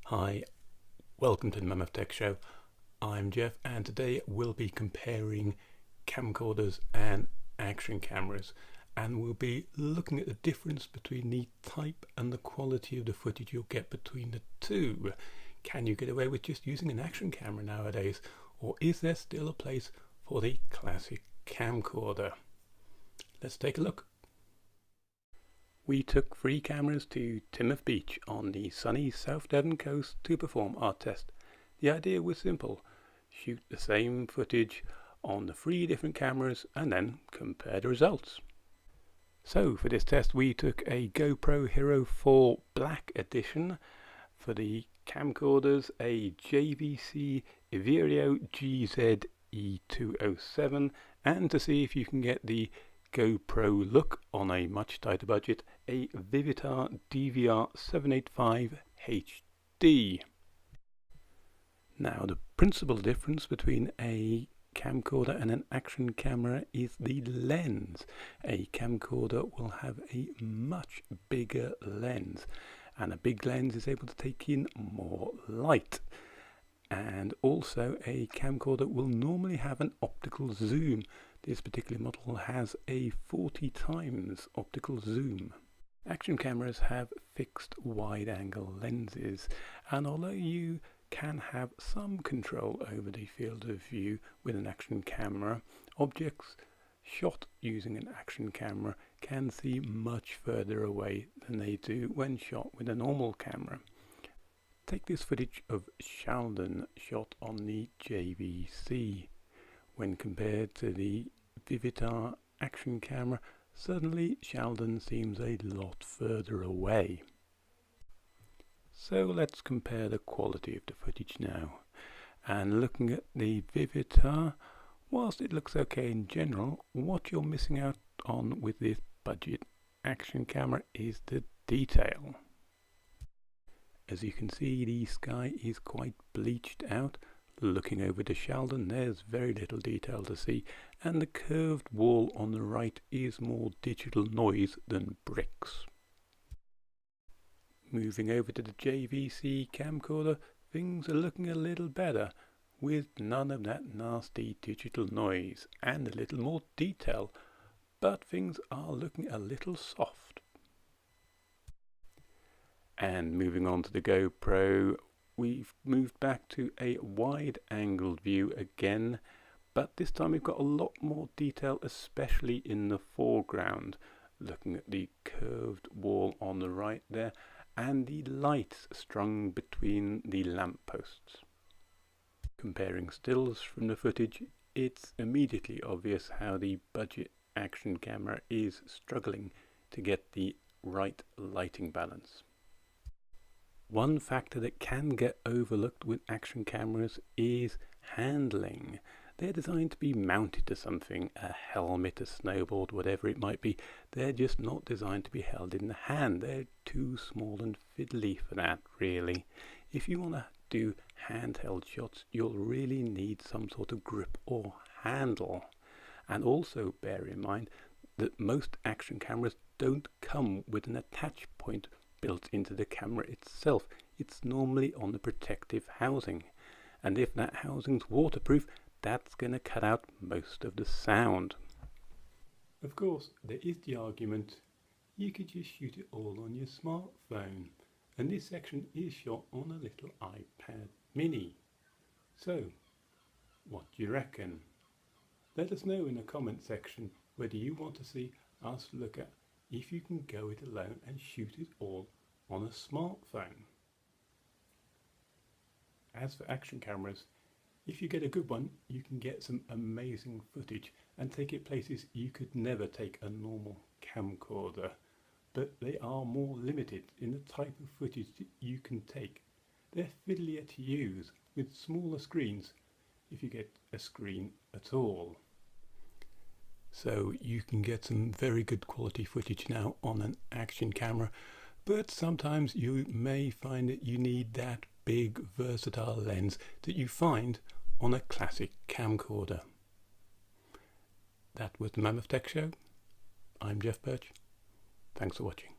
Hi, welcome to the Mammoth Tech Show. I'm Jeff, and today we'll be comparing camcorders and action cameras, and we'll be looking at the difference between the type and the quality of the footage you'll get between the two. Can you get away with just using an action camera nowadays, or is there still a place for the classic camcorder? Let's take a look. We took 3 cameras to Teignmouth Beach on the sunny South Devon coast to perform our test. The idea was simple: shoot the same footage on the 3 different cameras and then compare the results. So for this test we took a GoPro Hero 4 Black Edition, for the camcorders a JVC Everio GZ-E207, and to see if you can get the GoPro look on a much tighter budget, a Vivitar DVR785HD. Now, the principal difference between a camcorder and an action camera is the lens. A camcorder will have a much bigger lens, and a big lens is able to take in more light. And also a camcorder will normally have an optical zoom. This particular model has a 40 times optical zoom. Action cameras have fixed wide-angle lenses, and although you can have some control over the field of view with an action camera, objects shot using an action camera can see much further away than they do when shot with a normal camera. Take this footage of Sheldon shot on the JVC. When compared to the Vivitar action camera, suddenly Sheldon seems a lot further away. So let's compare the quality of the footage now. And looking at the Vivitar, whilst it looks okay in general, what you're missing out on with this budget action camera is the detail. As you can see, the sky is quite bleached out. Looking over to Sheldon, there's very little detail to see, and the curved wall on the right is more digital noise than bricks. Moving over to the JVC camcorder, things are looking a little better, with none of that nasty digital noise and a little more detail, but things are looking a little soft. And moving on to the GoPro, we've moved back to a wide-angled view again, but this time we've got a lot more detail, especially in the foreground. Looking at the curved wall on the right there, and the lights strung between the lampposts. Comparing stills from the footage, it's immediately obvious how the budget action camera is struggling to get the right lighting balance. One factor that can get overlooked with action cameras is handling. They're designed to be mounted to something, a helmet, a snowboard, whatever it might be. They're just not designed to be held in the hand. They're too small and fiddly for that, really. If you want to do handheld shots, you'll really need some sort of grip or handle. And also bear in mind that most action cameras don't come with an attach point built into the camera itself. It's normally on the protective housing, and if that housing's waterproof, that's going to cut out most of the sound. Of course, there is the argument you could just shoot it all on your smartphone, and this section is shot on a little iPad mini. So, what do you reckon? Let us know in the comment section whether you want to see us look at if you can go it alone and shoot it all on a smartphone. As for action cameras, if you get a good one, you can get some amazing footage and take it places you could never take a normal camcorder, but they are more limited in the type of footage that you can take. They're fiddlier to use with smaller screens, if you get a screen at all. So you can get some very good quality footage now on an action camera, but sometimes you may find that you need that big versatile lens that you find on a classic camcorder. That was the Mammoth Tech Show. I'm Jeff Birch. Thanks for watching.